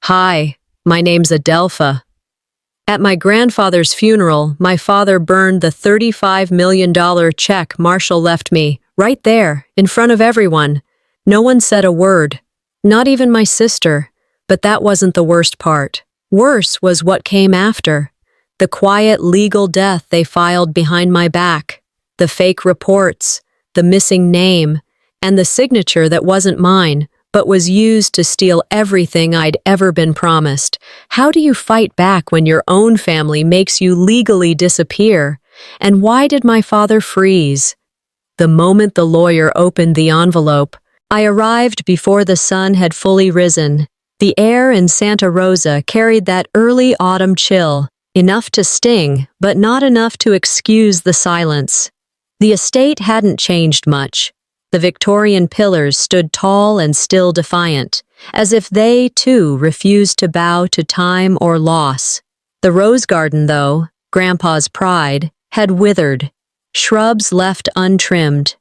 Hi, my name's Adelpha. At my grandfather's funeral, my father burned the $35 million check Marshall left me, right there, in front of everyone. No one said a word, not even my sister, but that wasn't the worst part. Worse was what came after. The quiet legal death they filed behind my back, the fake reports, the missing name, and the signature that wasn't mine, but was used to steal everything I'd ever been promised. How do you fight back when your own family makes you legally disappear? And why did my father freeze? The moment the lawyer opened the envelope, I arrived before the sun had fully risen. The air in Santa Rosa carried that early autumn chill, enough to sting, but not enough to excuse the silence. The estate hadn't changed much. The Victorian pillars stood tall and still defiant, as if they, too, refused to bow to time or loss. The rose garden, though, Grandpa's pride, had withered, shrubs left untrimmed,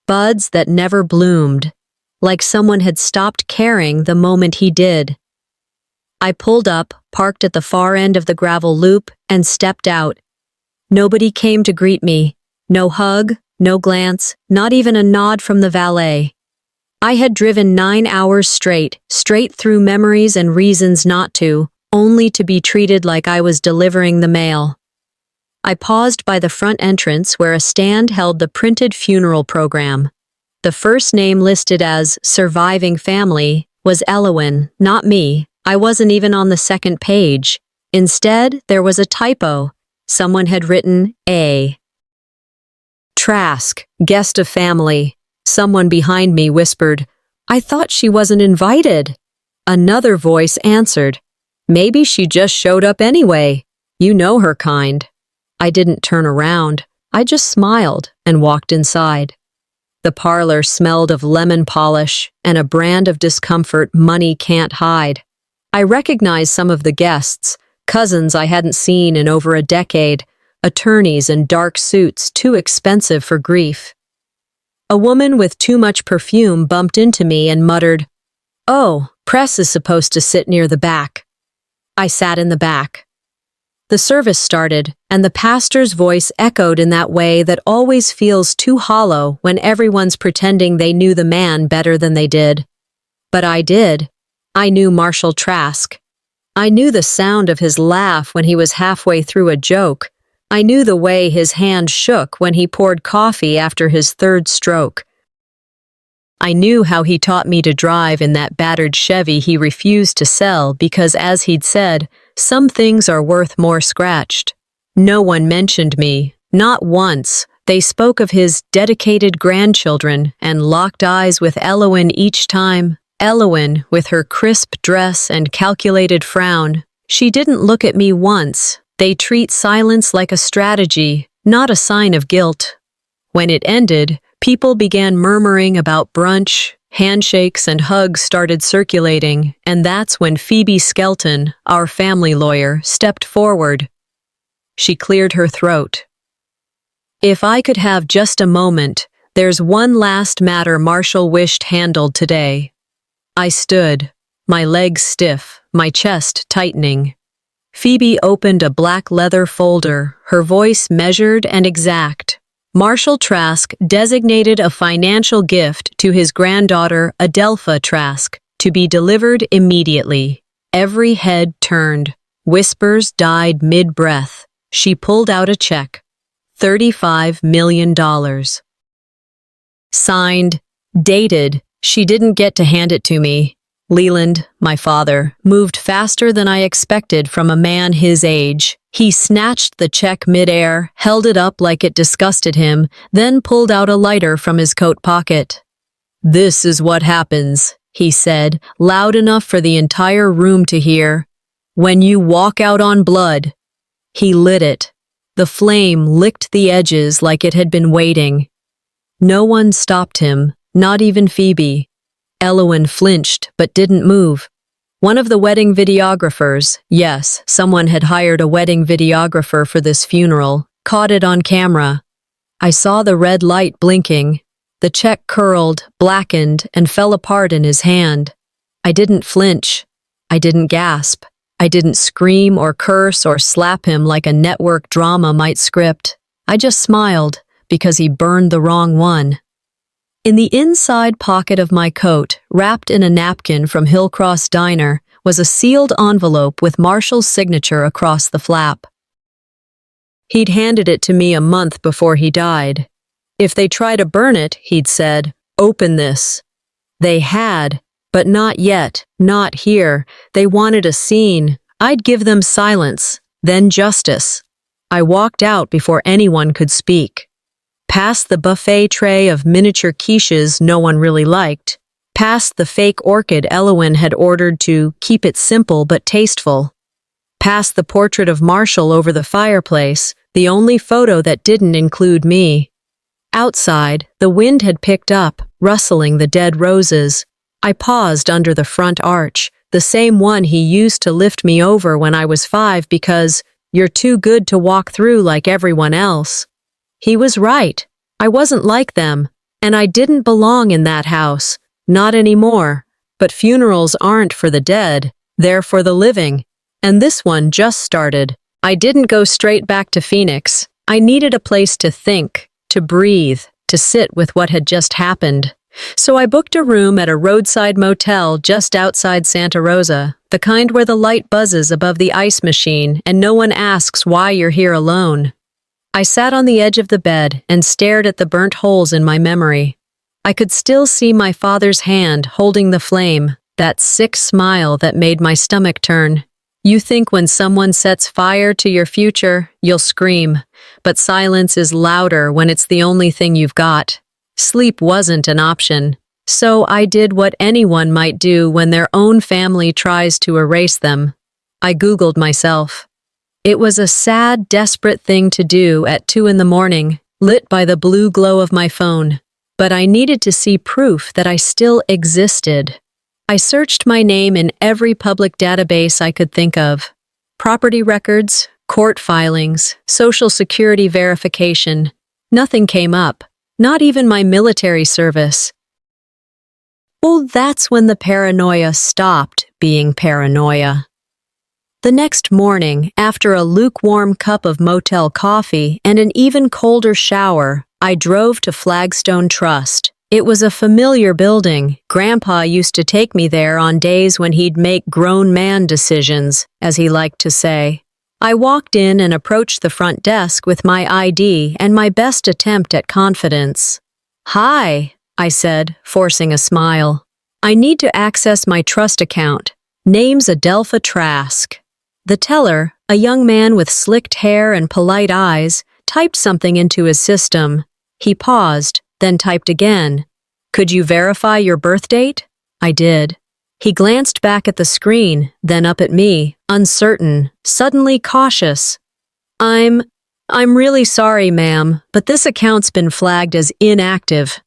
buds that never bloomed, like someone had stopped caring the moment he did. I pulled up, parked at the far end of the gravel loop, and stepped out. Nobody came to greet me. No hug, no glance, not even a nod from the valet. I had driven 9 hours straight through memories and reasons not to, only to be treated like I was delivering the mail. I paused by the front entrance where a stand held the printed funeral program. The first name listed as surviving family was Elowin, not me. I wasn't even on the second page. Instead, there was a typo. Someone had written A. Trask, guest of family. Someone behind me whispered, "I thought she wasn't invited." Another voice answered, "Maybe she just showed up anyway. You know her kind." I didn't turn around. I just smiled and walked inside. The parlor smelled of lemon polish and a brand of discomfort money can't hide. I recognized some of the guests, cousins I hadn't seen in over a decade, attorneys in dark suits too expensive for grief. A woman with too much perfume bumped into me and muttered, "Oh, press is supposed to sit near the back." I sat in the back. The service started, and the pastor's voice echoed in that way that always feels too hollow when everyone's pretending they knew the man better than they did. But I did. I knew Marshall Trask. I knew the sound of his laugh when he was halfway through a joke. I knew the way his hand shook when he poured coffee after his third stroke. I knew how he taught me to drive in that battered Chevy he refused to sell because, as he'd said, some things are worth more scratched. No one mentioned me, not once. They spoke of his dedicated grandchildren and locked eyes with Elowin each time. Elowin, with her crisp dress and calculated frown. She didn't look at me once. They treat silence like a strategy, not a sign of guilt. When it ended, people began murmuring about brunch, handshakes and hugs started circulating, and that's when Phoebe Skelton, our family lawyer, stepped forward. She cleared her throat. "If I could have just a moment, there's one last matter Marshall wished handled today." I stood, my legs stiff, my chest tightening. Phoebe opened a black leather folder, her voice measured and exact. Marshall Trask designated a financial gift to his granddaughter, Adelpha Trask, to be delivered immediately. Every head turned. Whispers died mid-breath. She pulled out a check. $35 million. Signed, dated. She didn't get to hand it to me. Leland, my father, moved faster than I expected from a man his age. He snatched the check midair, held it up like it disgusted him, then pulled out a lighter from his coat pocket. "This is what happens," he said, loud enough for the entire room to hear. "When you walk out on blood." He lit it. The flame licked the edges like it had been waiting. No one stopped him, not even Phoebe. Elowin flinched but didn't move. One of the wedding videographers, yes, someone had hired a wedding videographer for this funeral, caught it on camera. I saw the red light blinking. The check curled, blackened, and fell apart in his hand. I didn't flinch. I didn't gasp. I didn't scream or curse or slap him like a network drama might script. I just smiled because he burned the wrong one. In the inside pocket of my coat, wrapped in a napkin from Hillcross Diner, was a sealed envelope with Marshall's signature across the flap. He'd handed it to me a month before he died. If they try to burn it, he'd said, "Open this." They had, but not yet, not here. They wanted a scene. I'd give them silence, then justice. I walked out before anyone could speak. Past the buffet tray of miniature quiches no one really liked. Past the fake orchid Elowen had ordered to keep it simple but tasteful. Past the portrait of Marshall over the fireplace, the only photo that didn't include me. Outside, the wind had picked up, rustling the dead roses. I paused under the front arch, the same one he used to lift me over when I was 5 because you're too good to walk through like everyone else. He was right. I wasn't like them, and I didn't belong in that house. Not anymore. But funerals aren't for the dead, they're for the living. And this one just started. I didn't go straight back to Phoenix. I needed a place to think, to breathe, to sit with what had just happened. So I booked a room at a roadside motel just outside Santa Rosa, the kind where the light buzzes above the ice machine and no one asks why you're here alone. I sat on the edge of the bed and stared at the burnt holes in my memory. I could still see my father's hand holding the flame, that sick smile that made my stomach turn. You think when someone sets fire to your future, you'll scream, but silence is louder when it's the only thing you've got. Sleep wasn't an option, so I did what anyone might do when their own family tries to erase them. I Googled myself. It was a sad, desperate thing to do at 2 a.m, lit by the blue glow of my phone. But I needed to see proof that I still existed. I searched my name in every public database I could think of. Property records, court filings, social security verification. Nothing came up, not even my military service. Well, that's when the paranoia stopped being paranoia. The next morning, after a lukewarm cup of motel coffee and an even colder shower, I drove to Flagstone Trust. It was a familiar building. Grandpa used to take me there on days when he'd make grown man decisions, as he liked to say. I walked in and approached the front desk with my ID and my best attempt at confidence. "Hi," I said, forcing a smile. "I need to access my trust account. Name's Adelpha Trask." The teller, a young man with slicked hair and polite eyes, typed something into his system. He paused, then typed again. "Could you verify your birth date?" I did. He glanced back at the screen, then up at me, uncertain, suddenly cautious. I'm really sorry, ma'am, but this account's been flagged as inactive."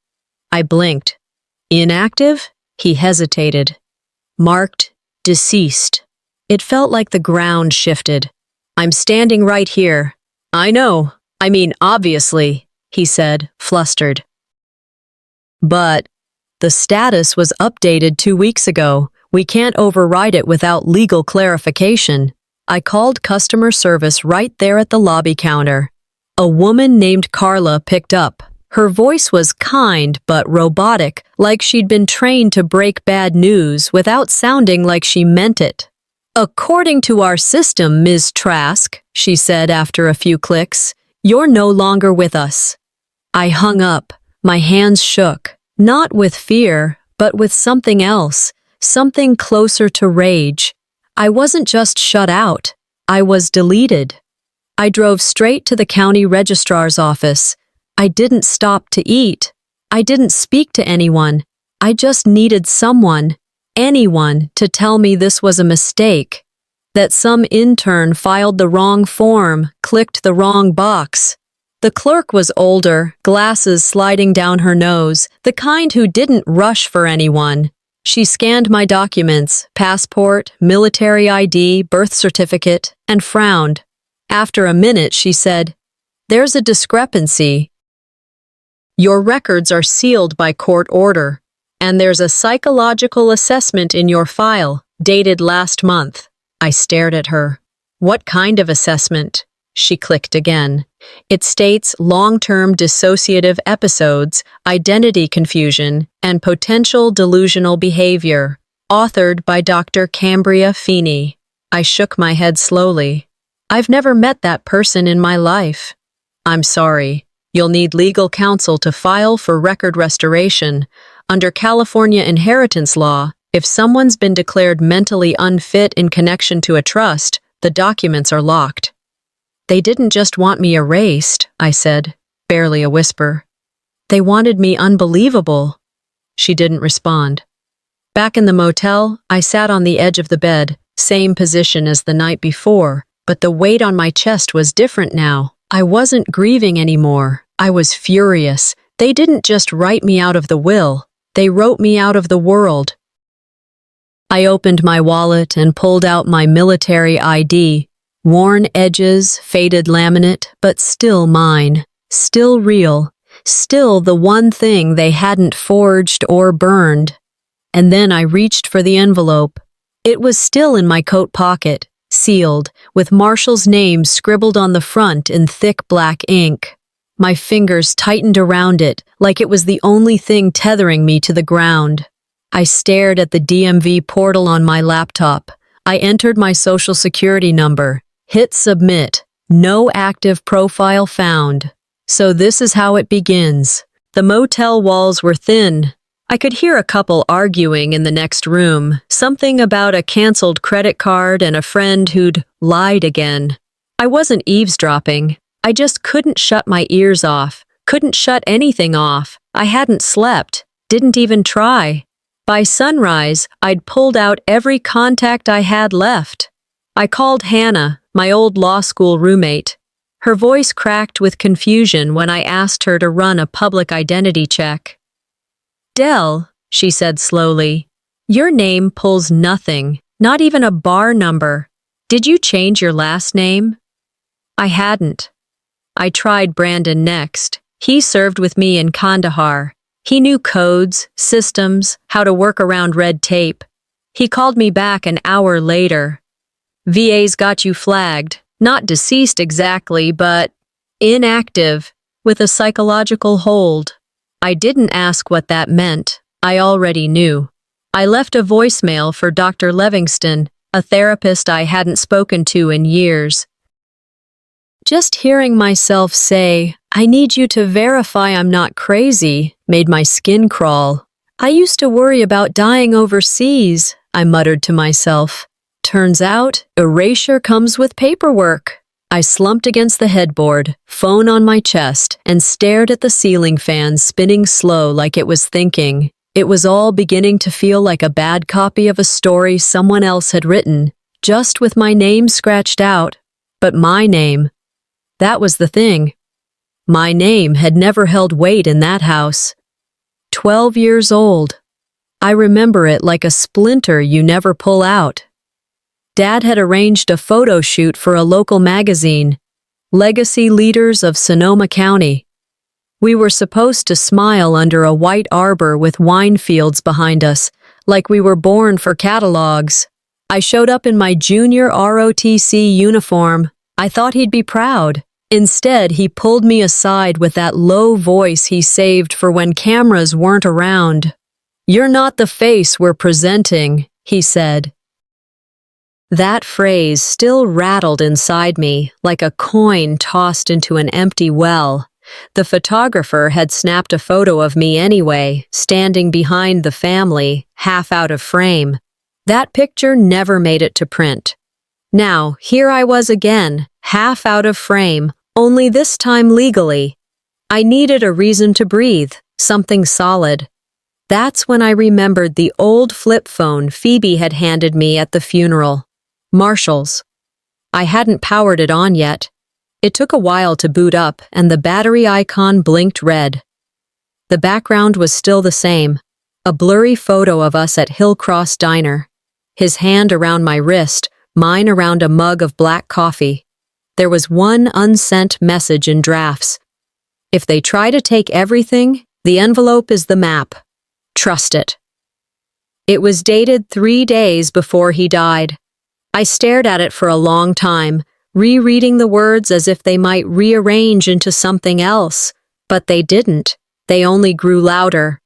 I blinked. "Inactive?" He hesitated. "Marked deceased." It felt like the ground shifted. "I'm standing right here." Obviously," he said, flustered. "But the status was updated 2 weeks ago. We can't override it without legal clarification." I called customer service right there at the lobby counter. A woman named Carla picked up. Her voice was kind but robotic, like she'd been trained to break bad news without sounding like she meant it. "According to our system, Ms. Trask," she said after a few clicks, "you're no longer with us." I hung up. My hands shook, not with fear, but with something else, something closer to rage. I wasn't just shut out. I was deleted. I drove straight to the county registrar's office. I didn't stop to eat. I didn't speak to anyone. I just needed someone, anyone, to tell me this was a mistake, that some intern filed the wrong form, clicked the wrong box. The clerk was older, glasses sliding down her nose, the kind who didn't rush for anyone. She scanned my documents, passport, military ID, birth certificate, and frowned. After a minute, she said, "There's a discrepancy. Your records are sealed by court order, and there's a psychological assessment in your file. Dated last month. I stared at her. What kind of assessment? She clicked again. It states long-term dissociative episodes, identity confusion, and potential delusional behavior. Authored by Dr. Cambria Feeney. I shook my head slowly. I've never met that person in my life. I'm sorry. You'll need legal counsel to file for record restoration. Under California inheritance law, if someone's been declared mentally unfit in connection to a trust, the documents are locked. They didn't just want me erased, I said, barely a whisper. They wanted me unbelievable. She didn't respond. Back in the motel, I sat on the edge of the bed, same position as the night before, but the weight on my chest was different now. I wasn't grieving anymore. I was furious. They didn't just write me out of the will. They wrote me out of the world. I opened my wallet and pulled out my military ID. Worn edges, faded laminate, but still mine. Still real. Still the one thing they hadn't forged or burned. And then I reached for the envelope. It was still in my coat pocket, sealed, with Marshall's name scribbled on the front in thick black ink. My fingers tightened around it, like it was the only thing tethering me to the ground. I stared at the DMV portal on my laptop. I entered my social security number. Hit submit. No active profile found. So this is how it begins. The motel walls were thin. I could hear a couple arguing in the next room, something about a canceled credit card and a friend who'd lied again. I wasn't eavesdropping. I just couldn't shut my ears off, couldn't shut anything off. I hadn't slept, didn't even try. By sunrise, I'd pulled out every contact I had left. I called Hannah, my old law school roommate. Her voice cracked with confusion when I asked her to run a public identity check. Dell, she said slowly, your name pulls nothing, not even a bar number. Did you change your last name? I hadn't. I tried Brandon next. He served with me in Kandahar. He knew codes, systems, how to work around red tape. He called me back an hour later. VA's got you flagged. Not deceased exactly, but inactive, with a psychological hold. I didn't ask what that meant. I already knew. I left a voicemail for Dr. Livingston, a therapist I hadn't spoken to in years. Just hearing myself say, I need you to verify I'm not crazy, made my skin crawl. I used to worry about dying overseas, I muttered to myself. Turns out, erasure comes with paperwork. I slumped against the headboard, phone on my chest, and stared at the ceiling fan spinning slow like it was thinking. It was all beginning to feel like a bad copy of a story someone else had written, just with my name scratched out. But my name. That was the thing. My name had never held weight in that house. 12 years old. I remember it like a splinter you never pull out. Dad had arranged a photo shoot for a local magazine, Legacy Leaders of Sonoma County. We were supposed to smile under a white arbor with wine fields behind us, like we were born for catalogs. I showed up in my junior ROTC uniform. I thought he'd be proud. Instead, he pulled me aside with that low voice he saved for when cameras weren't around. You're not the face we're presenting, he said. That phrase still rattled inside me, like a coin tossed into an empty well. The photographer had snapped a photo of me anyway, standing behind the family, half out of frame. That picture never made it to print. Now, here I was again, half out of frame, only this time legally. I needed a reason to breathe, something solid. That's when I remembered the old flip phone Phoebe had handed me at the funeral. Marshall's. I hadn't powered it on yet. It took a while to boot up, and the battery icon blinked red. The background was still the same, a blurry photo of us at Hillcross Diner. His hand around my wrist, mine around a mug of black coffee. There was one unsent message in drafts. If they try to take everything, the envelope is the map. Trust it. It was dated 3 days before he died. I stared at it for a long time, rereading the words as if they might rearrange into something else, but they didn't. They only grew louder.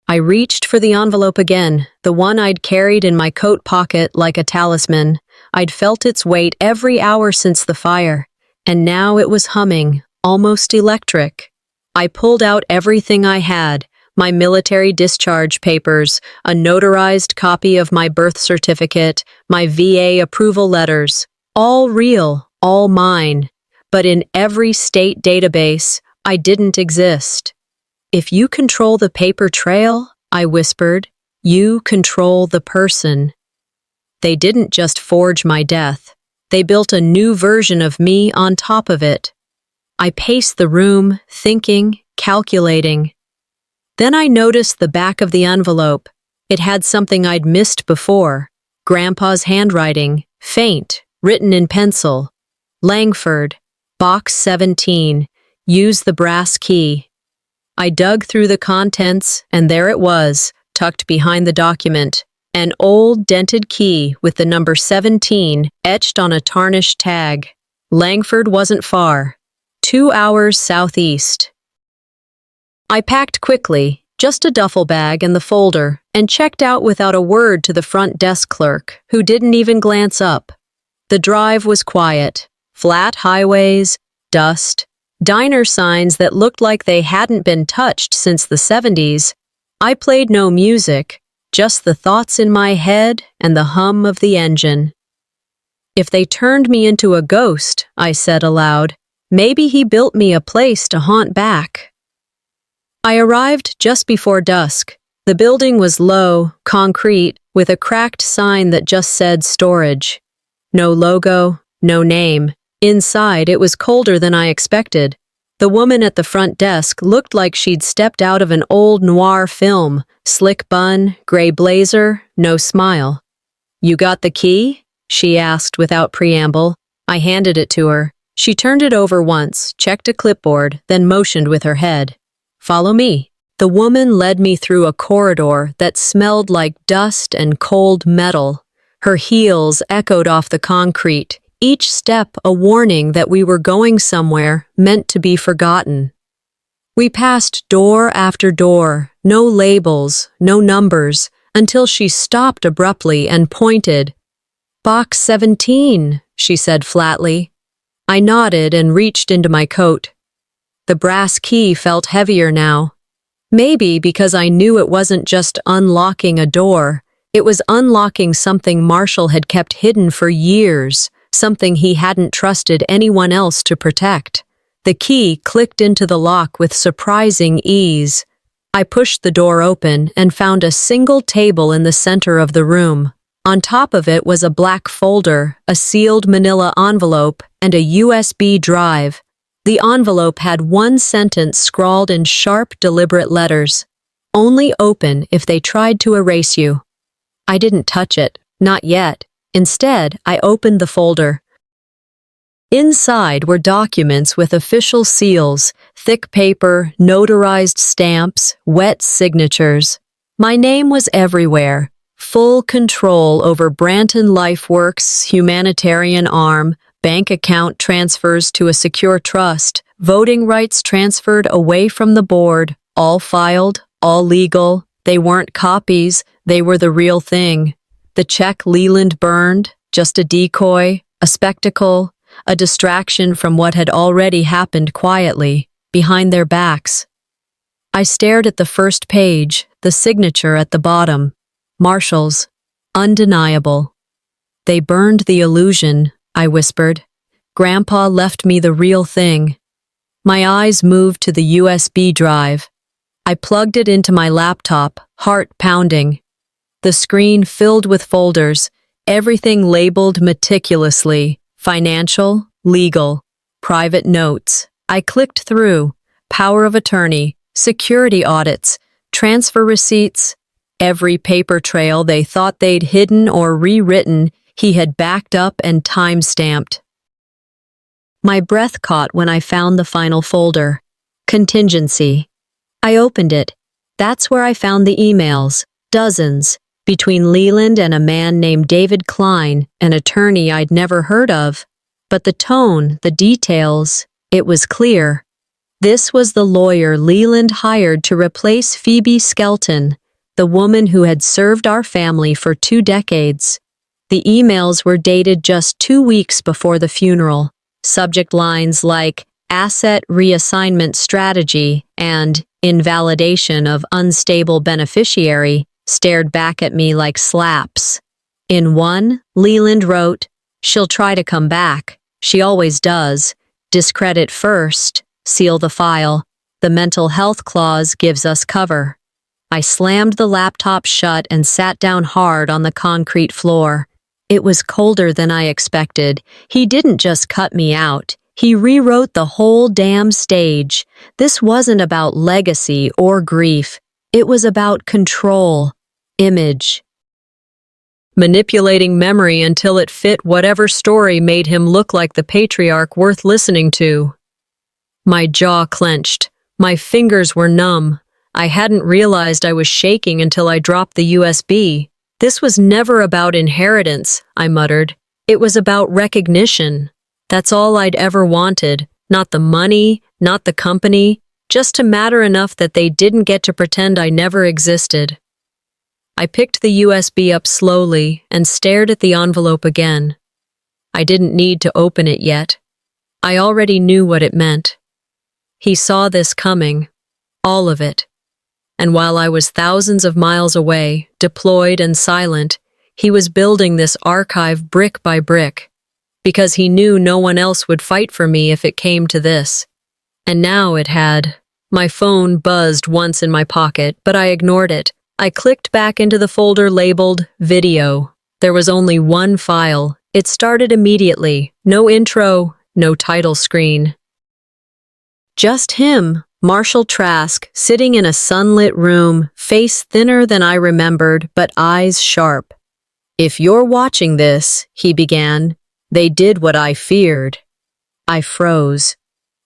I reached for the envelope again, the one I'd carried in my coat pocket like a talisman. I'd felt its weight every hour since the fire, and now it was humming, almost electric. I pulled out everything I had, my military discharge papers, a notarized copy of my birth certificate, my VA approval letters, all real, all mine. But in every state database, I didn't exist. If you control the paper trail, I whispered, you control the person. They didn't just forge my death. They built a new version of me on top of it. I paced the room, thinking, calculating. Then I noticed the back of the envelope. It had something I'd missed before. Grandpa's handwriting, faint, written in pencil. Langford, Box 17, use the brass key. I dug through the contents, and there it was, tucked behind the document. An old dented key with the number 17 etched on a tarnished tag. Langford wasn't far. 2 hours southeast. I packed quickly, just a duffel bag and the folder, and checked out without a word to the front desk clerk, who didn't even glance up. The drive was quiet. Flat highways, dust, diner signs that looked like they hadn't been touched since the 70s. I played no music, just the thoughts in my head and the hum of the engine. If they turned me into a ghost, I said aloud, maybe he built me a place to haunt back. I arrived just before dusk. The building was low, concrete, with a cracked sign that just said storage. No logo, no name. Inside, it was colder than I expected. The woman at the front desk looked like she'd stepped out of an old noir film. Slick bun, gray blazer, no smile. "You got the key?" she asked without preamble. I handed it to her. She turned it over once, checked a clipboard, then motioned with her head. "Follow me." The woman led me through a corridor that smelled like dust and cold metal. Her heels echoed off the concrete, each step a warning that we were going somewhere meant to be forgotten. We passed door after door, no labels, no numbers, until she stopped abruptly and pointed. "Box 17, she said flatly. I nodded and reached into my coat. The brass key felt heavier now. Maybe because I knew it wasn't just unlocking a door, it was unlocking something Marshall had kept hidden for years, something he hadn't trusted anyone else to protect. The key clicked into the lock with surprising ease. I pushed the door open and found a single table in the center of the room. On top of it was a black folder, a sealed manila envelope, and a USB drive. The envelope had one sentence scrawled in sharp, deliberate letters. "Only open if they tried to erase you." I didn't touch it, not yet. Instead, I opened the folder. Inside were documents with official seals, thick paper, notarized stamps, wet signatures. My name was everywhere. Full control over Branton LifeWorks' humanitarian arm, bank account transfers to a secure trust, voting rights transferred away from the board, all filed, all legal. They weren't copies, they were the real thing. The check Leland burned, just a decoy, a spectacle, a distraction from what had already happened quietly, behind their backs. I stared at the first page, the signature at the bottom. Marshall's. Undeniable. "They burned the illusion," I whispered. "Grandpa left me the real thing." My eyes moved to the USB drive. I plugged it into my laptop, heart pounding. The screen filled with folders, everything labeled meticulously. Financial, legal, private notes. I clicked through. Power of attorney, security audits, transfer receipts. Every paper trail they thought they'd hidden or rewritten, he had backed up and time-stamped. My breath caught when I found the final folder. Contingency. I opened it. That's where I found the emails, Dozens, between Leland and a man named David Klein, an attorney I'd never heard of. But the tone, the details, it was clear. This was the lawyer Leland hired to replace Phoebe Skelton, the woman who had served our family for 2 decades. The emails were dated just 2 weeks before the funeral. Subject lines like asset reassignment strategy and invalidation of unstable beneficiary stared back at me like slaps. In one, Leland wrote, "She'll try to come back. She always does. Discredit first. Seal the file. The mental health clause gives us cover." I slammed the laptop shut and sat down hard on the concrete floor. It was colder than I expected. He didn't just cut me out. He rewrote the whole damn stage. This wasn't about legacy or grief. It was about control, image. Manipulating memory until it fit whatever story made him look like the patriarch worth listening to. My jaw clenched. My fingers were numb. I hadn't realized I was shaking until I dropped the USB. This was never about inheritance, I muttered. It was about recognition. That's all I'd ever wanted. Not the money, not the company, just to matter enough that they didn't get to pretend I never existed. I picked the USB up slowly and stared at the envelope again. I didn't need to open it yet. I already knew what it meant. He saw this coming, all of it. And while I was thousands of miles away, deployed and silent, he was building this archive brick by brick, because he knew no one else would fight for me if it came to this. And now it had. My phone buzzed once in my pocket, but I ignored it. I clicked back into the folder labeled Video. There was only one file. It started immediately. No intro, no title screen. Just him, Marshall Trask, sitting in a sunlit room, face thinner than I remembered, but eyes sharp. "If you're watching this," he began, "they did what I feared." I froze.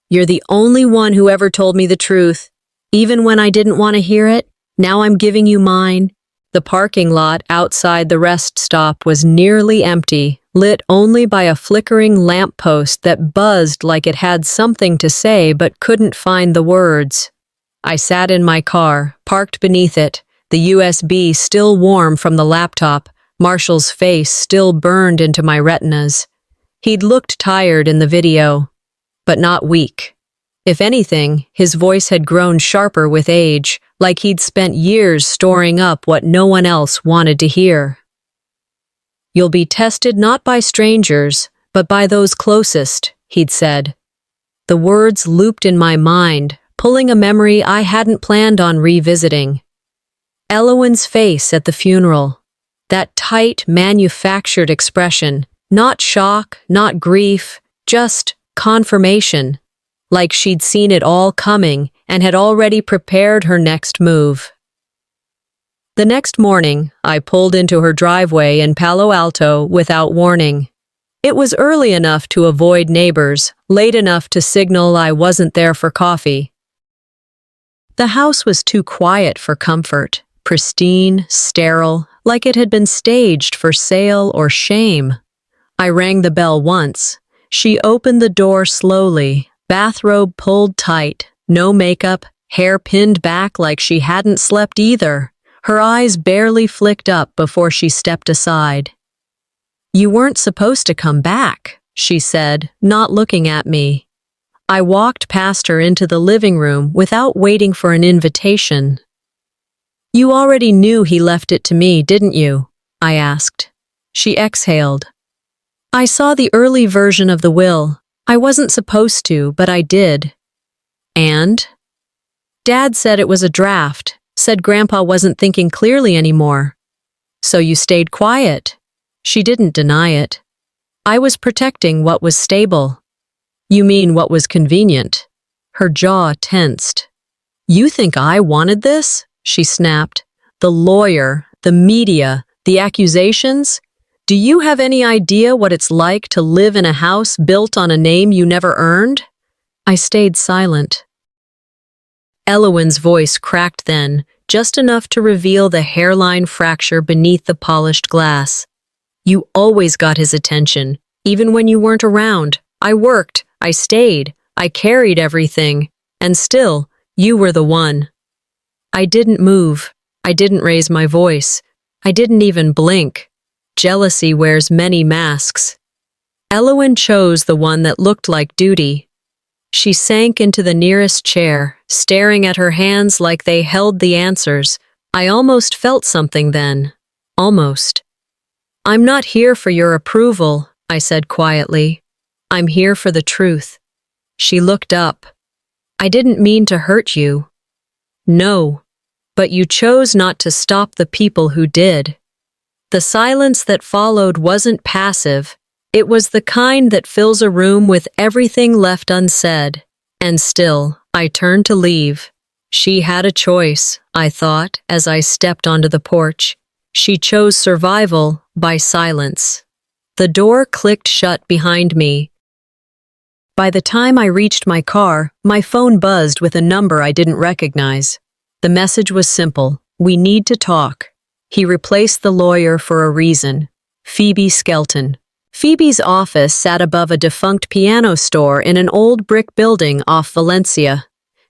"You're the only one who ever told me the truth. Even when I didn't want to hear it, now I'm giving you mine." The parking lot outside the rest stop was nearly empty, lit only by a flickering lamppost that buzzed like it had something to say but couldn't find the words. I sat in my car, parked beneath it, the USB still warm from the laptop, Marshall's face still burned into my retinas. He'd looked tired in the video, but not weak. If anything, his voice had grown sharper with age, like he'd spent years storing up what no one else wanted to hear. "You'll be tested not by strangers, but by those closest," he'd said. The words looped in my mind, pulling a memory I hadn't planned on revisiting. Elowen's face at the funeral. That tight, manufactured expression. Not shock, not grief, just confirmation. Like she'd seen it all coming and had already prepared her next move. The next morning, I pulled into her driveway in Palo Alto without warning. It was early enough to avoid neighbors, late enough to signal I wasn't there for coffee. The house was too quiet for comfort, pristine, sterile, like it had been staged for sale or shame. I rang the bell once. She opened the door slowly, bathrobe pulled tight, no makeup, hair pinned back like she hadn't slept either. Her eyes barely flicked up before she stepped aside. "You weren't supposed to come back," she said, not looking at me. I walked past her into the living room without waiting for an invitation. "You already knew he left it to me, didn't you?" I asked. She exhaled. "I saw the early version of the will. I wasn't supposed to, but I did." "And?" "Dad said it was a draft, said Grandpa wasn't thinking clearly anymore." "So you stayed quiet?" She didn't deny it. "I was protecting what was stable." "You mean what was convenient?" Her jaw tensed. "You think I wanted this?" she snapped. "The lawyer, the media, the accusations? Do you have any idea what it's like to live in a house built on a name you never earned?" I stayed silent. Elowen's voice cracked then, just enough to reveal the hairline fracture beneath the polished glass. You always got his attention, even when you weren't around. I worked, I stayed, I carried everything, and still, you were the one. I didn't move. I didn't raise my voice. I didn't even blink. Jealousy wears many masks. Elowen chose the one that looked like duty. She sank into the nearest chair, staring at her hands like they held the answers. I almost felt something then. Almost. "I'm not here for your approval," I said quietly. "I'm here for the truth." She looked up. "I didn't mean to hurt you." "No, but you chose not to stop the people who did." The silence that followed wasn't passive. It was the kind that fills a room with everything left unsaid. And still, I turned to leave. She had a choice, I thought, as I stepped onto the porch. She chose survival by silence. The door clicked shut behind me. By the time I reached my car, my phone buzzed with a number I didn't recognize. The message was simple: "We need to talk." He replaced the lawyer for a reason. Phoebe Skelton. Phoebe's office sat above a defunct piano store in an old brick building off Valencia.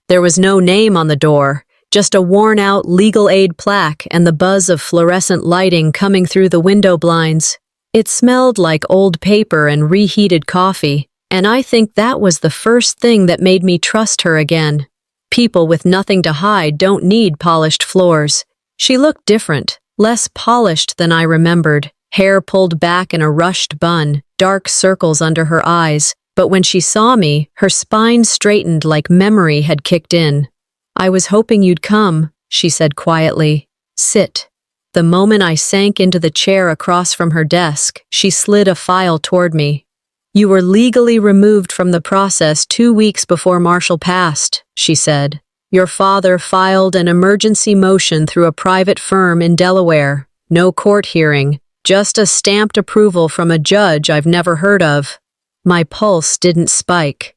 There was no name on the door, just a worn-out legal aid plaque and the buzz of fluorescent lighting coming through the window blinds. It smelled like old paper and reheated coffee, and I think that was the first thing that made me trust her again. People with nothing to hide don't need polished floors. She looked different, less polished than I remembered. Hair pulled back in a rushed bun, dark circles under her eyes, but when she saw me, her spine straightened like memory had kicked in. "I was hoping you'd come," she said quietly. "Sit." The moment I sank into the chair across from her desk, she slid a file toward me. "You were legally removed from the process 2 weeks before Marshall passed," she said. "Your father filed an emergency motion through a private firm in Delaware. No court hearing. Just a stamped approval from a judge I've never heard of." My pulse didn't spike.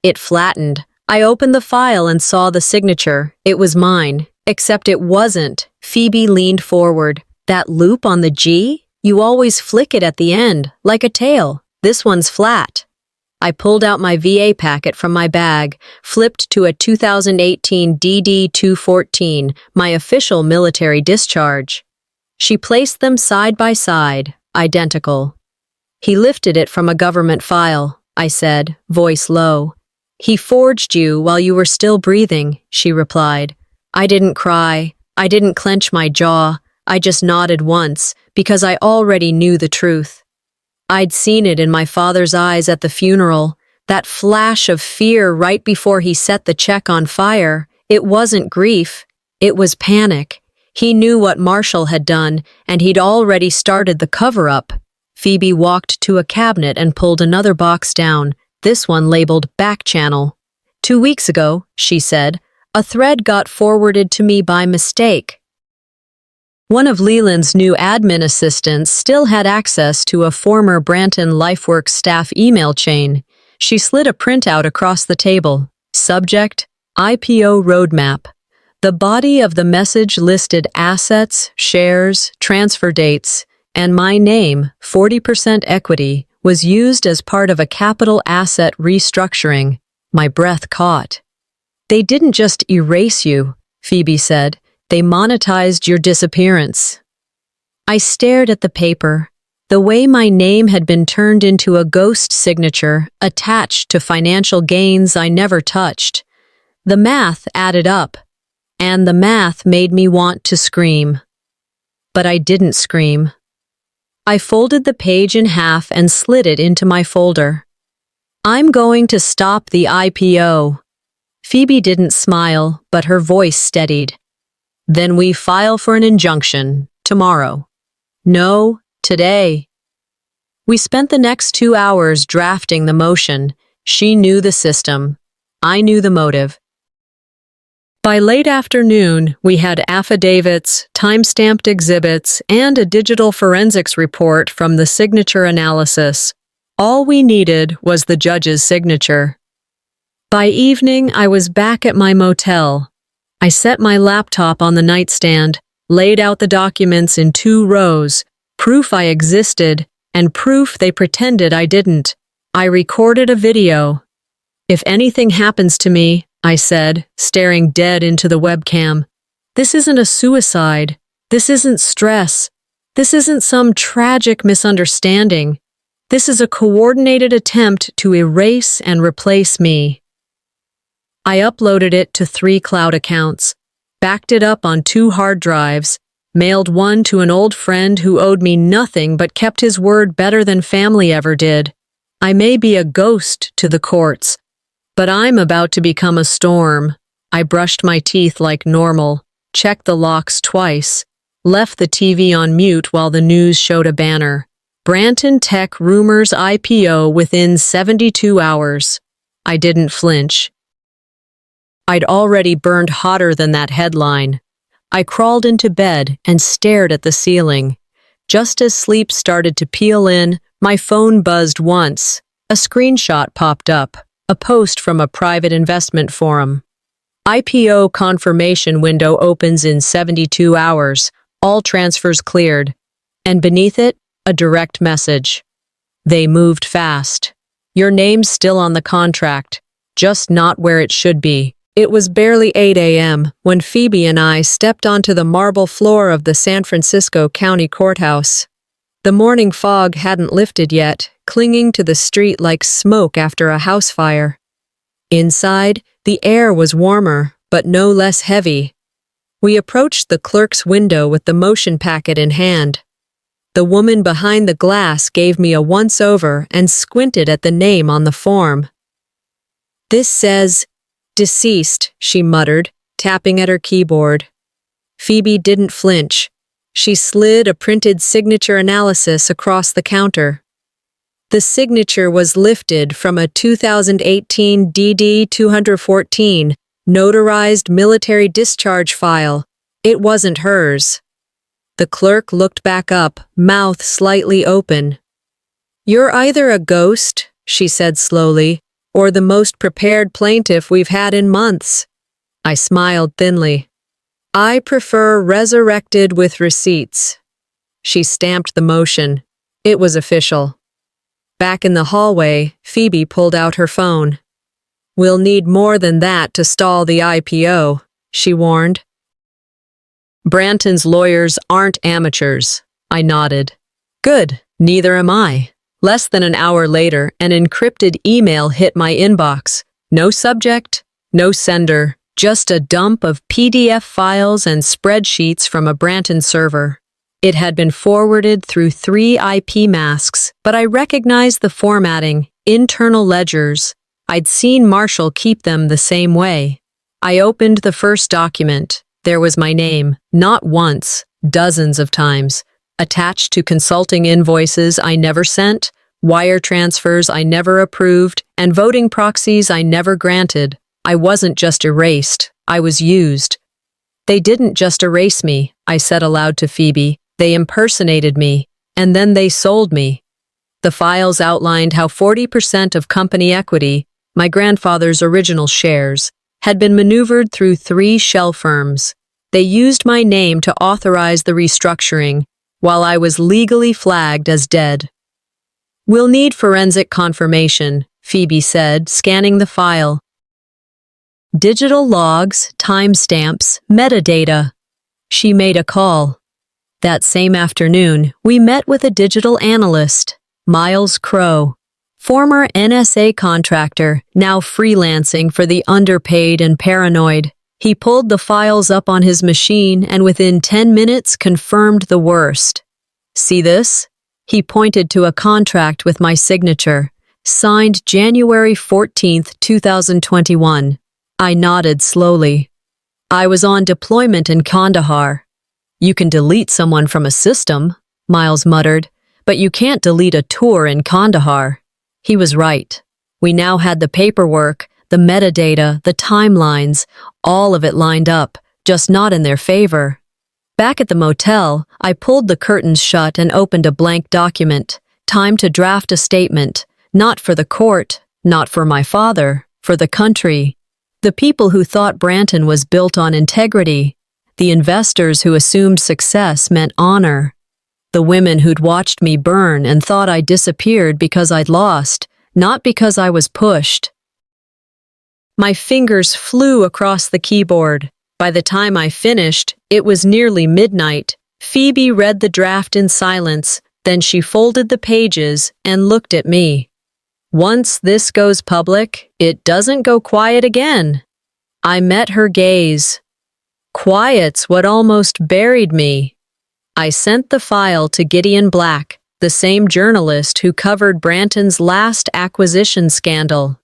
It flattened. I opened the file and saw the signature. It was mine. Except it wasn't. Phoebe leaned forward. "That loop on the G? You always flick it at the end, like a tail. This one's flat." I pulled out my VA packet from my bag, flipped to a 2018 DD-214, my official military discharge. She placed them side by side, identical. "He lifted it from a government file," I said, voice low. "He forged you while you were still breathing," she replied. I didn't cry. I didn't clench my jaw. I just nodded once, because I already knew the truth. I'd seen it in my father's eyes at the funeral, that flash of fear right before he set the check on fire. It wasn't grief. It was panic. He knew what Marshall had done, and he'd already started the cover-up. Phoebe walked to a cabinet and pulled another box down, this one labeled Back Channel. 2 weeks ago, she said, a thread got forwarded to me by mistake. One of Leland's new admin assistants still had access to a former Branton LifeWorks staff email chain. She slid a printout across the table. Subject, IPO Roadmap. The body of the message listed assets, shares, transfer dates, and my name, 40% equity, was used as part of a capital asset restructuring. My breath caught. "They didn't just erase you," Phoebe said. "They monetized your disappearance." I stared at the paper. The way my name had been turned into a ghost signature attached to financial gains I never touched. The math added up. And the math made me want to scream. But I didn't scream. I folded the page in half and slid it into my folder. "I'm going to stop the IPO." Phoebe didn't smile, but her voice steadied. "Then we file for an injunction, tomorrow." "No, today." We spent the next 2 hours drafting the motion. She knew the system. I knew the motive. By late afternoon, we had affidavits, time-stamped exhibits, and a digital forensics report from the signature analysis. All we needed was the judge's signature. By evening, I was back at my motel. I set my laptop on the nightstand, laid out the documents in 2 rows, proof I existed and proof they pretended I didn't. I recorded a video. "If anything happens to me," I said, staring dead into the webcam, "this isn't a suicide. This isn't stress. This isn't some tragic misunderstanding. This is a coordinated attempt to erase and replace me." I uploaded it to 3 cloud accounts, backed it up on 2 hard drives, mailed one to an old friend who owed me nothing but kept his word better than family ever did. I may be a ghost to the courts, but I'm about to become a storm. I brushed my teeth like normal, checked the locks twice, left the TV on mute while the news showed a banner. Branton Tech rumors IPO within 72 hours. I didn't flinch. I'd already burned hotter than that headline. I crawled into bed and stared at the ceiling. Just as sleep started to peel in, my phone buzzed once. A screenshot popped up, a post from a private investment forum. "IPO confirmation window opens in 72 hours. All transfers cleared." And beneath it, a direct message. "They moved fast. Your name's still on the contract, just not where it should be." It was barely 8 a.m. when Phoebe and I stepped onto the marble floor of the San Francisco County Courthouse. The morning fog hadn't lifted yet, clinging to the street like smoke after a house fire. Inside, the air was warmer, but no less heavy. We approached the clerk's window with the motion packet in hand. The woman behind the glass gave me a once-over and squinted at the name on the form. "This says, deceased," she muttered, tapping at her keyboard. Phoebe didn't flinch. She slid a printed signature analysis across the counter. The signature was lifted from a 2018 DD 214 notarized military discharge file. It wasn't hers. The clerk looked back up, mouth slightly open. "You're either a ghost," she said slowly, "or the most prepared plaintiff we've had in months." I smiled thinly. "I prefer resurrected with receipts." She stamped the motion. It was official. Back in the hallway, Phoebe pulled out her phone. "We'll need more than that to stall the IPO," she warned. "Branton's lawyers aren't amateurs," I nodded. "Good, neither am I." Less than an hour later, an encrypted email hit my inbox. No subject, no sender, just a dump of PDF files and spreadsheets from a Branton server. It had been forwarded through 3 IP masks, but I recognized the formatting, internal ledgers. I'd seen Marshall keep them the same way. I opened the first document. There was my name, not once, dozens of times. Attached to consulting invoices I never sent, wire transfers I never approved, and voting proxies I never granted. I wasn't just erased, I was used. "They didn't just erase me," I said aloud to Phoebe. "They impersonated me, and then they sold me." The files outlined how 40% of company equity, my grandfather's original shares, had been maneuvered through 3 shell firms. They used my name to authorize the restructuring, while I was legally flagged as dead. "We'll need forensic confirmation," Phoebe said, scanning the file. "Digital logs, timestamps, metadata." She made a call. That same afternoon, we met with a digital analyst, Miles Crow, former NSA contractor, now freelancing for the underpaid and paranoid. He pulled the files up on his machine and within 10 minutes confirmed the worst. "See this?" He pointed to a contract with my signature, signed January 14th, 2021. I nodded slowly. "I was on deployment in Kandahar." "You can delete someone from a system," Miles muttered, "but you can't delete a tour in Kandahar." He was right. We now had the paperwork, the metadata, the timelines, all of it lined up, just not in their favor. Back at the motel, I pulled the curtains shut and opened a blank document. Time to draft a statement, not for the court, not for my father, for the country. The people who thought Branton was built on integrity, the investors who assumed success meant honor, the women who'd watched me burn and thought I disappeared because I'd lost, not because I was pushed. My fingers flew across the keyboard. By the time I finished, it was nearly midnight. Phoebe read the draft in silence, then she folded the pages and looked at me. Once this goes public, it doesn't go quiet again. I met her gaze. Quiet's what almost buried me. I sent the file to Gideon Black, the same journalist who covered Branton's last acquisition scandal.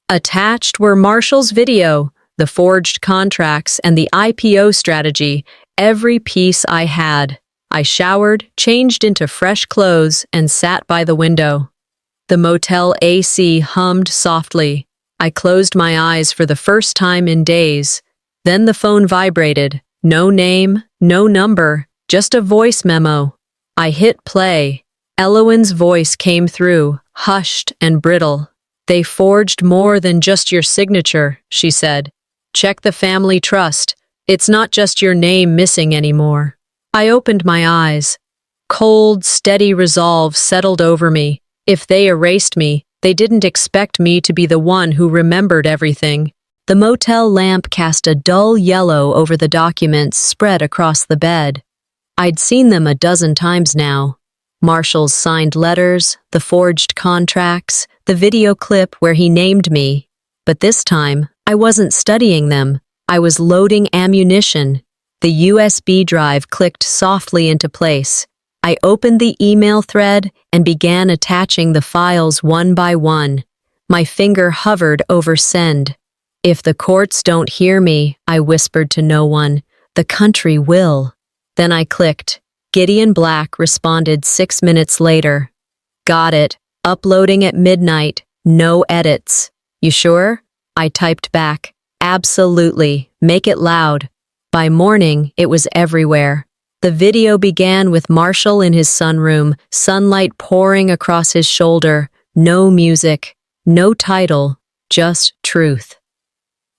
Attached were Marshall's video, the forged contracts, and the IPO strategy, every piece I had. I showered, changed into fresh clothes, and sat by the window. The motel AC hummed softly. I closed my eyes for the first time in days. Then the phone vibrated. No name, no number, just a voice memo. I hit play. Elowen's voice came through, hushed and brittle. "They forged more than just your signature," she said. "Check the family trust. It's not just your name missing anymore." I opened my eyes. Cold, steady resolve settled over me. If they erased me, they didn't expect me to be the one who remembered everything. The motel lamp cast a dull yellow over the documents spread across the bed. I'd seen them a dozen times now. Marshall's signed letters, the forged contracts, the video clip where he named me. But this time, I wasn't studying them. I was loading ammunition. The USB drive clicked softly into place. I opened the email thread and began attaching the files one by one. My finger hovered over send. "If the courts don't hear me," I whispered to no one, "the country will." Then I clicked. Gideon Black responded 6 minutes later. "Got it. Uploading at midnight. No edits." "You sure?" I typed back. "Absolutely. Make it loud." By morning, it was everywhere. The video began with Marshall in his sunroom, sunlight pouring across his shoulder. No music, no title, just truth.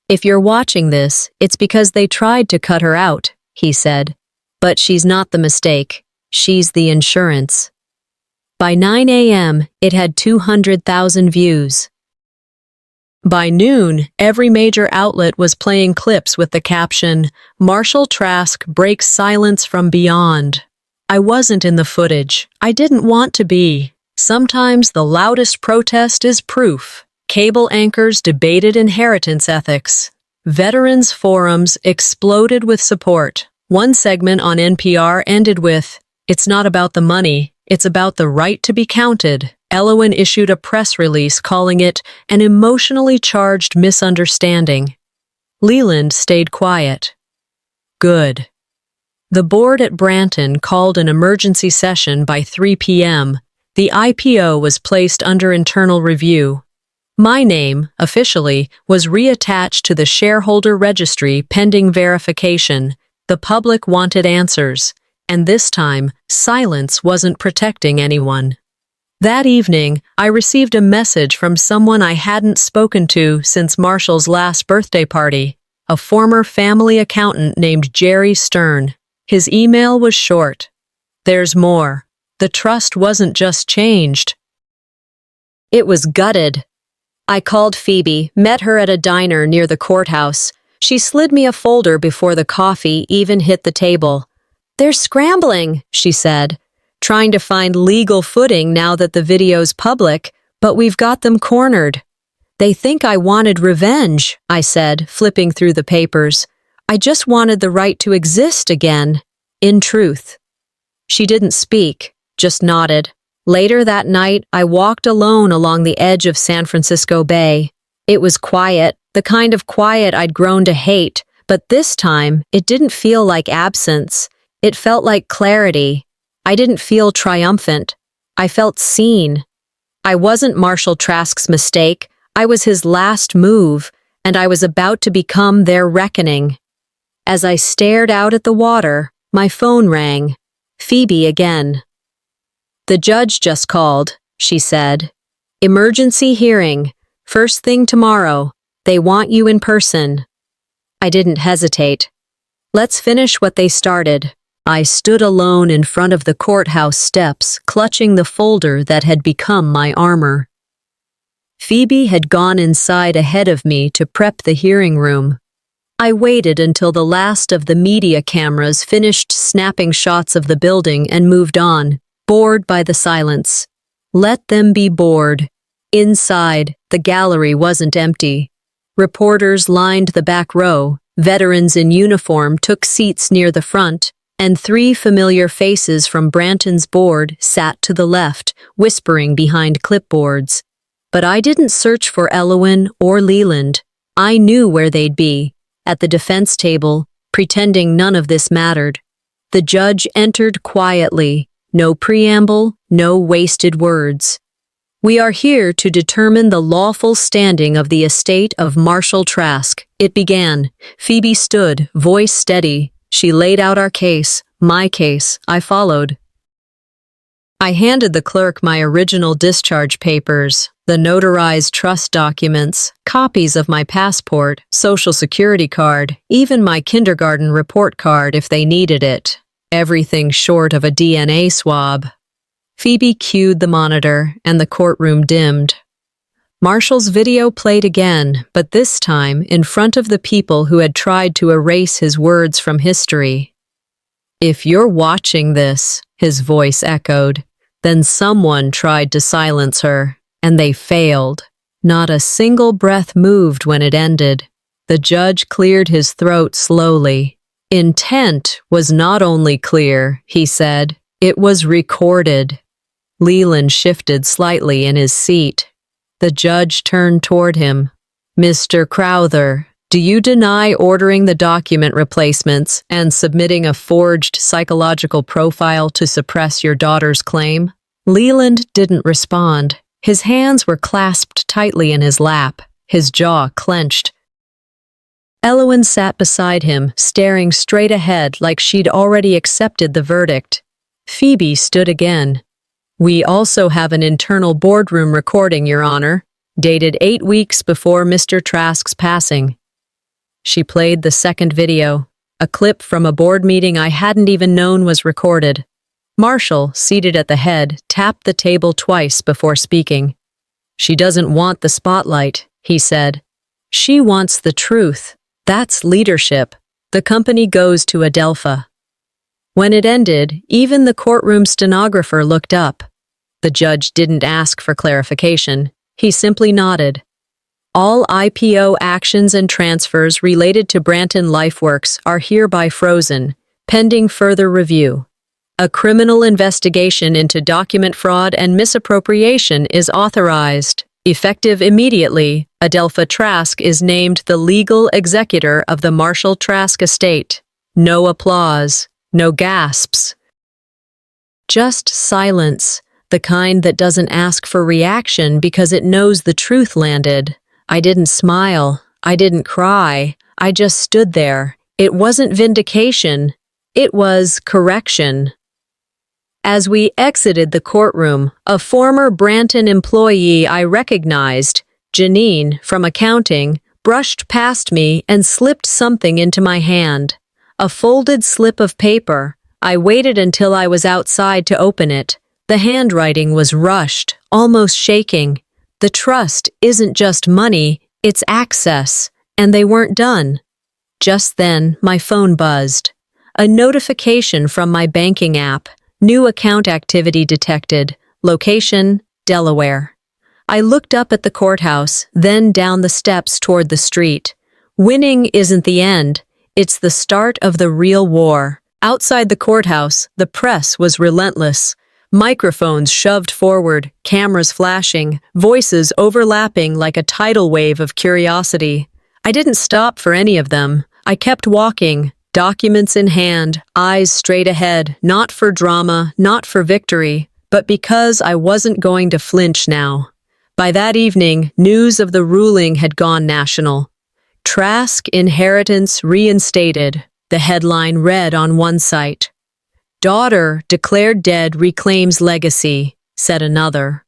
"If you're watching this, it's because they tried to cut her out," he said. "But she's not the mistake. She's the insurance." By 9 a.m., it had 200,000 views. By noon, every major outlet was playing clips with the caption, "Marshall Trask breaks silence from beyond." I wasn't in the footage. I didn't want to be. Sometimes the loudest protest is proof. Cable anchors debated inheritance ethics. Veterans forums exploded with support. One segment on NPR ended with, "It's not about the money, it's about the right to be counted." Elowen issued a press release calling it an emotionally charged misunderstanding. Leland stayed quiet. Good. The board at Branton called an emergency session by 3 p.m. The IPO was placed under internal review. My name, officially, was reattached to the shareholder registry pending verification. The public wanted answers, and this time, silence wasn't protecting anyone. That evening, I received a message from someone I hadn't spoken to since Marshall's last birthday party, a former family accountant named Jerry Stern. His email was short. "There's more. The trust wasn't just changed. It was gutted." I called Phoebe, met her at a diner near the courthouse. She slid me a folder before the coffee even hit the table. "They're scrambling," she said. "Trying to find legal footing now that the video's public, but we've got them cornered." "They think I wanted revenge," I said, flipping through the papers. "I just wanted the right to exist again, in truth." She didn't speak, just nodded. Later that night, I walked alone along the edge of San Francisco Bay. It was quiet, the kind of quiet I'd grown to hate, but this time, it didn't feel like absence. It felt like clarity. I didn't feel triumphant. I felt seen. I wasn't Marshall Trask's mistake. I was his last move, and I was about to become their reckoning. As I stared out at the water, my phone rang. Phoebe again. "The judge just called," she said. "Emergency hearing. First thing tomorrow. They want you in person. I didn't hesitate. Let's finish what they started. I stood alone in front of the courthouse steps, clutching the folder that had become my armor. Phoebe had gone inside ahead of me to prep the hearing room. I waited until the last of the media cameras finished snapping shots of the building and moved on, bored by the silence. Let them be bored. Inside, the gallery wasn't empty. Reporters lined the back row, veterans in uniform took seats near the front, and 3 familiar faces from Branton's board sat to the left, whispering behind clipboards. But I didn't search for Elowin or Leland. I knew where they'd be, at the defense table, pretending none of this mattered. The judge entered quietly, no preamble, no wasted words. We are here to determine the lawful standing of the estate of Marshall Trask. It began. Phoebe stood, voice steady. She laid out our case, my case. I followed. I handed the clerk my original discharge papers, the notarized trust documents, copies of my passport, social security card, even my kindergarten report card if they needed it. Everything short of a DNA swab. Phoebe cued the monitor, and the courtroom dimmed. Marshall's video played again, but this time in front of the people who had tried to erase his words from history. If you're watching this, his voice echoed, then someone tried to silence her, and they failed. Not a single breath moved when it ended. The judge cleared his throat slowly. Intent was not only clear, he said, it was recorded. Leland shifted slightly in his seat. The judge turned toward him. Mr. Crowther, do you deny ordering the document replacements and submitting a forged psychological profile to suppress your daughter's claim? Leland didn't respond. His hands were clasped tightly in his lap, his jaw clenched. Elowin sat beside him, staring straight ahead like she'd already accepted the verdict. Phoebe stood again. We also have an internal boardroom recording, Your Honor, dated 8 weeks before Mr. Trask's passing. She played the second video, a clip from a board meeting I hadn't even known was recorded. Marshall, seated at the head, tapped the table twice before speaking. She doesn't want the spotlight, he said. She wants the truth. That's leadership. The company goes to Adelpha. When it ended, even the courtroom stenographer looked up. The judge didn't ask for clarification. He simply nodded. All IPO actions and transfers related to Branton LifeWorks are hereby frozen, pending further review. A criminal investigation into document fraud and misappropriation is authorized. Effective immediately, Adelpha Trask is named the legal executor of the Marshall Trask estate. No applause. No gasps. Just silence, the kind that doesn't ask for reaction because it knows the truth landed. I didn't smile. I didn't cry. I just stood there. It wasn't vindication. It was correction. As we exited the courtroom, a former Branton employee I recognized, Janine, from accounting, brushed past me and slipped something into my hand. A folded slip of paper. I waited until I was outside to open it. The handwriting was rushed, almost shaking. The trust isn't just money, it's access, and they weren't done. Just then, my phone buzzed. A notification from my banking app. New account activity detected. Location, Delaware. I looked up at the courthouse, then down the steps toward the street. Winning isn't the end. It's the start of the real war. Outside the courthouse, the press was relentless. Microphones shoved forward, cameras flashing, voices overlapping like a tidal wave of curiosity. I didn't stop for any of them. I kept walking, documents in hand, eyes straight ahead, not for drama, not for victory, but because I wasn't going to flinch now. By that evening, news of the ruling had gone national. Trask inheritance reinstated, the headline read on one site. Daughter declared dead reclaims legacy, said another.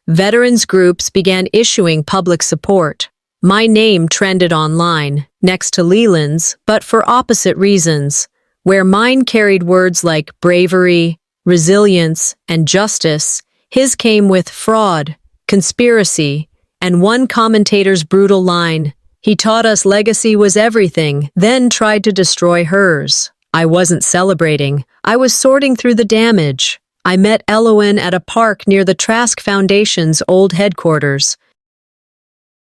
Veterans groups began issuing public support. My name trended online, next to Leland's, but for opposite reasons. Where mine carried words like bravery, resilience, and justice, his came with fraud, conspiracy, and one commentator's brutal line. He taught us legacy was everything, then tried to destroy hers. I wasn't celebrating. I was sorting through the damage. I met Elowen at a park near the Trask Foundation's old headquarters.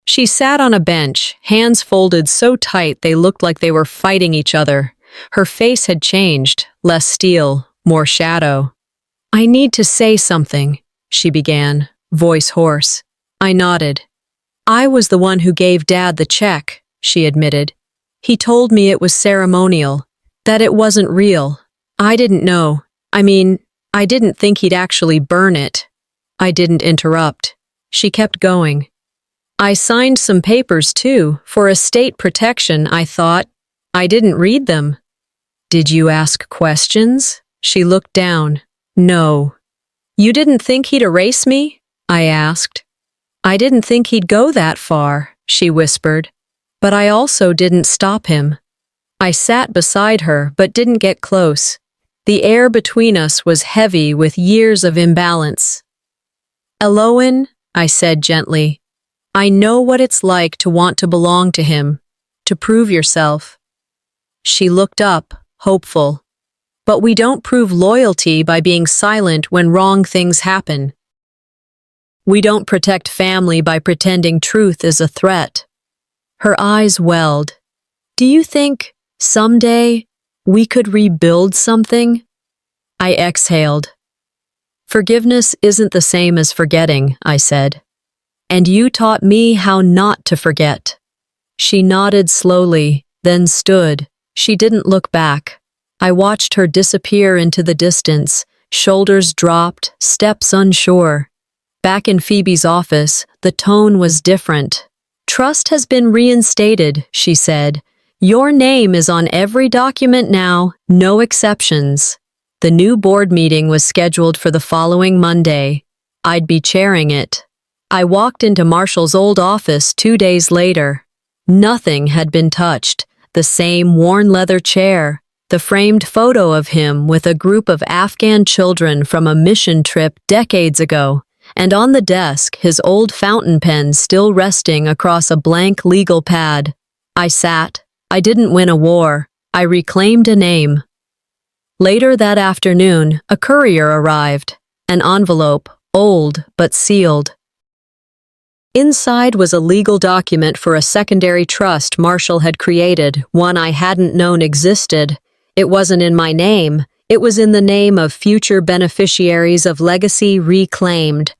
She sat on a bench, hands folded so tight they looked like they were fighting each other. Her face had changed, less steel, more shadow. "I need to say something," she began, voice hoarse. I nodded. "I was the one who gave Dad the check," she admitted. "He told me it was ceremonial, that it wasn't real. I didn't know. I didn't think he'd actually burn it." I didn't interrupt. She kept going. "I signed some papers, too, for estate protection, I thought. I didn't read them." "Did you ask questions?" She looked down. "No." "You didn't think he'd erase me?" I asked. "I didn't think he'd go that far," she whispered. "But I also didn't stop him." I sat beside her, but didn't get close. The air between us was heavy with years of imbalance. "Elowen," I said gently, "I know what it's like to want to belong to him, to prove yourself." She looked up, hopeful. "But we don't prove loyalty by being silent when wrong things happen. We don't protect family by pretending truth is a threat." Her eyes welled. "Do you think, someday, we could rebuild something?" I exhaled. "Forgiveness isn't the same as forgetting," I said. "And you taught me how not to forget." She nodded slowly, then stood. She didn't look back. I watched her disappear into the distance, shoulders dropped, steps unsure. Back in Phoebe's office, the tone was different. "Trust has been reinstated," she said. "Your name is on every document now, no exceptions." The new board meeting was scheduled for the following Monday. I'd be chairing it. I walked into Marshall's old office 2 days later. Nothing had been touched. The same worn leather chair, the framed photo of him with a group of Afghan children from a mission trip decades ago, and on the desk his old fountain pen still resting across a blank legal pad. I sat. I didn't win a war. I reclaimed a name. Later that afternoon, a courier arrived. An envelope, old but sealed. Inside was a legal document for a secondary trust Marshall had created, one I hadn't known existed. It wasn't in my name. It was in the name of future beneficiaries of legacy reclaimed.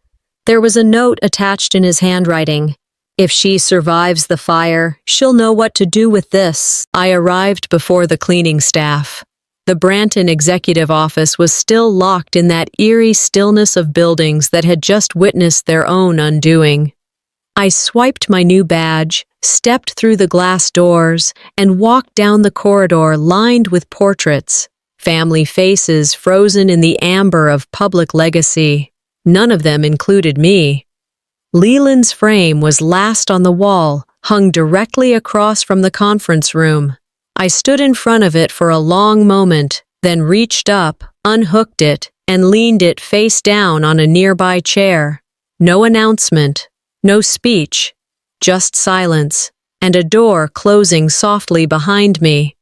There was a note attached in his handwriting. "If she survives the fire, she'll know what to do with this." I arrived before the cleaning staff. The Branton executive office was still locked in that eerie stillness of buildings that had just witnessed their own undoing. I swiped my new badge, stepped through the glass doors, and walked down the corridor lined with portraits, family faces frozen in the amber of public legacy. None of them included me. Leland's frame was last on the wall, hung directly across from the conference room. I stood in front of it for a long moment, then reached up, unhooked it, and leaned it face down on a nearby chair. No announcement, no speech, just silence, and a door closing softly behind me.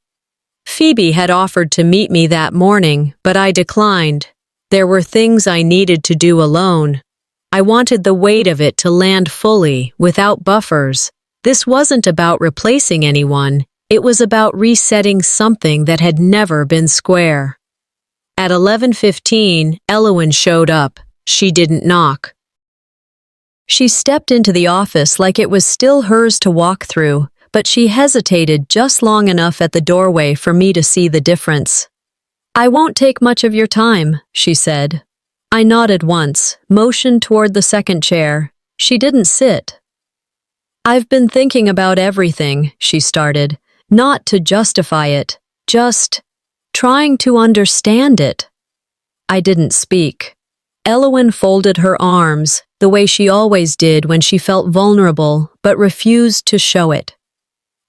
Phoebe had offered to meet me that morning, but I declined. There were things I needed to do alone. I wanted the weight of it to land fully, without buffers. This wasn't about replacing anyone. It was about resetting something that had never been square. At 11:15, Elowen showed up. She didn't knock. She stepped into the office like it was still hers to walk through, but she hesitated just long enough at the doorway for me to see the difference. "I won't take much of your time," she said. I nodded once, motioned toward the second chair. She didn't sit. "I've been thinking about everything," she started. "Not to justify it, just trying to understand it." I didn't speak. Elowen folded her arms, the way she always did when she felt vulnerable but refused to show it.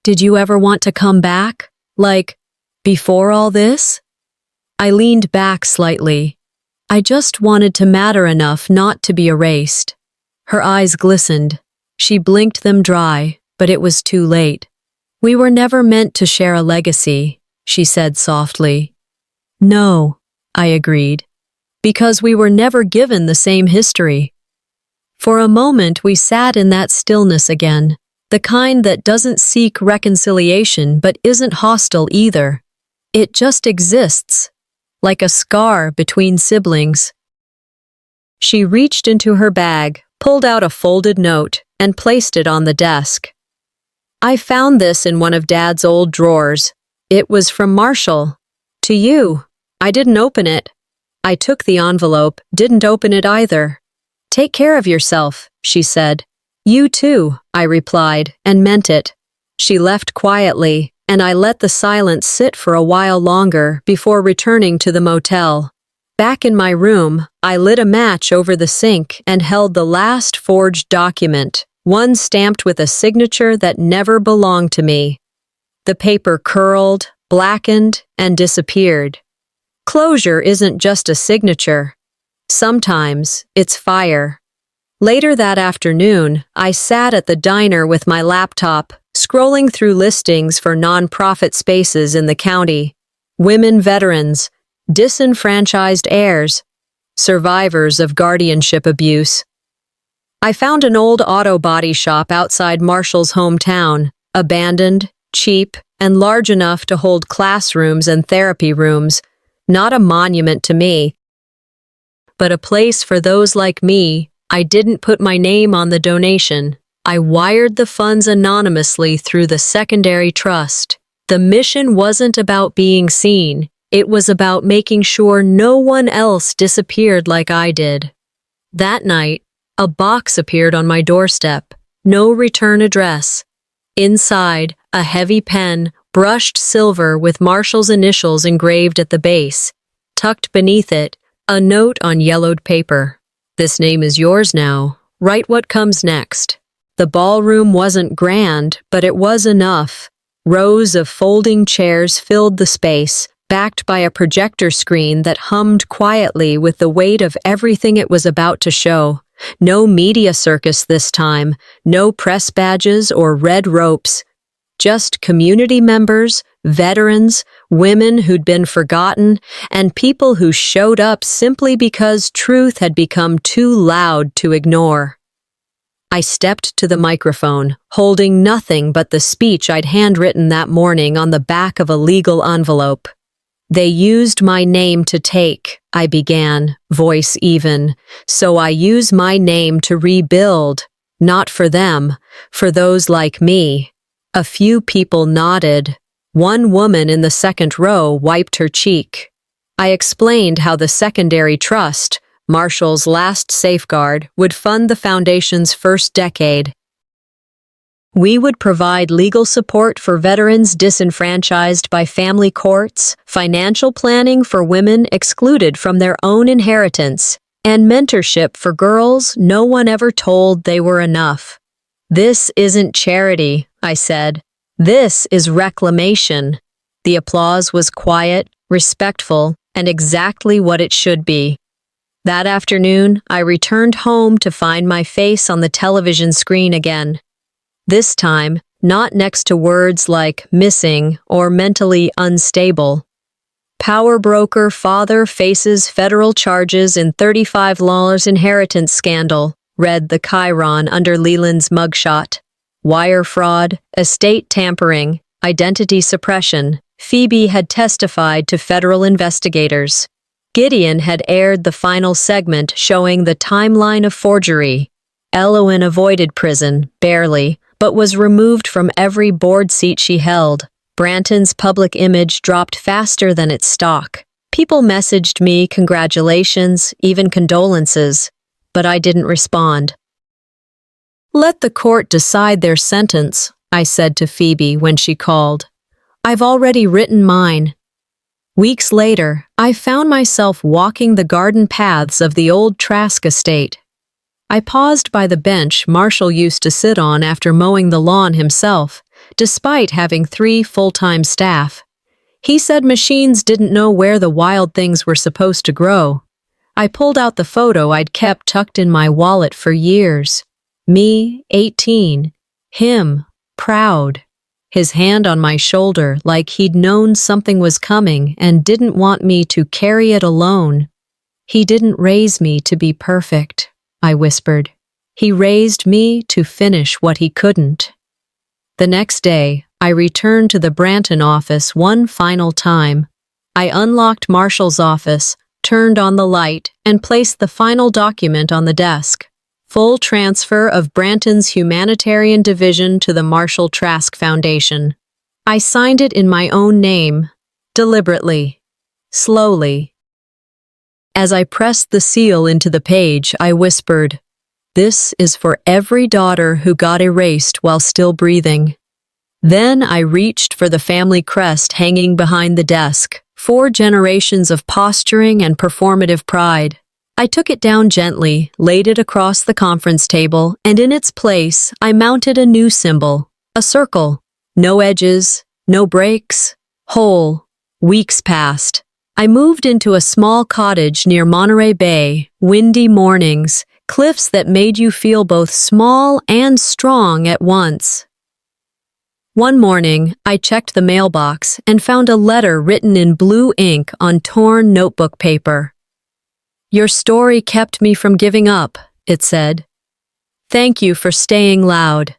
Did you ever want to come back? Like, before all this? I leaned back slightly. I just wanted to matter enough not to be erased. Her eyes glistened. She blinked them dry, but it was too late. We were never meant to share a legacy, she said softly. No, I agreed, because we were never given the same history. For a moment we sat in that stillness again, the kind that doesn't seek reconciliation but isn't hostile either. It just exists, like a scar between siblings. She reached into her bag, pulled out a folded note, and placed it on the desk. I found this in one of Dad's old drawers. It was from Marshall. To you. I didn't open it. I took the envelope, didn't open it either. Take care of yourself, she said. You too, I replied, and meant it. She left quietly, and I let the silence sit for a while longer before returning to the motel. Back in my room, I lit a match over the sink and held the last forged document, one stamped with a signature that never belonged to me. The paper curled, blackened, and disappeared. Closure isn't just a signature. Sometimes it's fire. Later that afternoon, I sat at the diner with my laptop, scrolling through listings for nonprofit spaces in the county. Women veterans, disenfranchised heirs, survivors of guardianship abuse. I found an old auto body shop outside Marshall's hometown, abandoned, cheap, and large enough to hold classrooms and therapy rooms. Not a monument to me, but a place for those like me. I didn't put my name on the donation. I wired the funds anonymously through the secondary trust. The mission wasn't about being seen. It was about making sure no one else disappeared like I did. That night, a box appeared on my doorstep. No return address. Inside, a heavy pen, brushed silver with Marshall's initials engraved at the base. Tucked beneath it, a note on yellowed paper. This name is yours now. Write what comes next. The ballroom wasn't grand, but it was enough. Rows of folding chairs filled the space, backed by a projector screen that hummed quietly with the weight of everything it was about to show. No media circus this time, no press badges or red ropes. Just community members, veterans, women who'd been forgotten, and people who showed up simply because truth had become too loud to ignore. I stepped to the microphone, holding nothing but the speech I'd handwritten that morning on the back of a legal envelope. They used my name to take, I began, voice even, so I use my name to rebuild, not for them, for those like me. A few people nodded. One woman in the second row wiped her cheek. I explained how the secondary trust, Marshall's last safeguard, would fund the foundation's first decade. We would provide legal support for veterans disenfranchised by family courts, financial planning for women excluded from their own inheritance, and mentorship for girls no one ever told they were enough. This isn't charity, I said. This is reclamation. The applause was quiet, respectful, and exactly what it should be. That afternoon, I returned home to find my face on the television screen again. This time, not next to words like missing or mentally unstable. Power broker father faces federal charges in $35 inheritance scandal, read the chyron under Leland's mugshot. Wire fraud, estate tampering, identity suppression. Phoebe had testified to federal investigators. Gideon had aired the final segment showing the timeline of forgery. Elowen avoided prison, barely, but was removed from every board seat she held. Branton's public image dropped faster than its stock. People messaged me congratulations, even condolences, but I didn't respond. Let the court decide their sentence, I said to Phoebe when she called. I've already written mine. Weeks later, I found myself walking the garden paths of the old Trask estate. I paused by the bench Marshall used to sit on after mowing the lawn himself, despite having 3 full-time staff. He said machines didn't know where the wild things were supposed to grow. I pulled out the photo I'd kept tucked in my wallet for years. Me, 18. Him, proud. His hand on my shoulder like he'd known something was coming and didn't want me to carry it alone. He didn't raise me to be perfect, I whispered. He raised me to finish what he couldn't. The next day, I returned to the Branton office one final time. I unlocked Marshall's office, turned on the light, and placed the final document on the desk. Full transfer of Branton's humanitarian division to the Marshall Trask Foundation. I signed it in my own name, deliberately, slowly. As I pressed the seal into the page, I whispered, "This is for every daughter who got erased while still breathing." Then I reached for the family crest hanging behind the desk, 4 generations of posturing and performative pride. I took it down gently, laid it across the conference table, and in its place, I mounted a new symbol, a circle. No edges, no breaks, whole. Weeks passed. I moved into a small cottage near Monterey Bay, windy mornings, cliffs that made you feel both small and strong at once. One morning, I checked the mailbox and found a letter written in blue ink on torn notebook paper. "Your story kept me from giving up," it said. "Thank you for staying loud."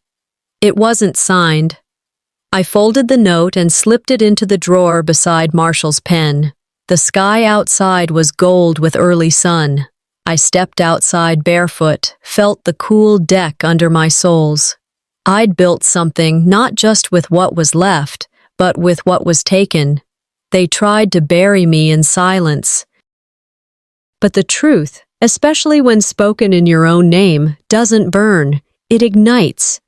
It wasn't signed. I folded the note and slipped it into the drawer beside Marshall's pen. The sky outside was gold with early sun. I stepped outside barefoot, felt the cool deck under my soles. I'd built something not just with what was left, but with what was taken. They tried to bury me in silence. But the truth, especially when spoken in your own name, doesn't burn. It ignites.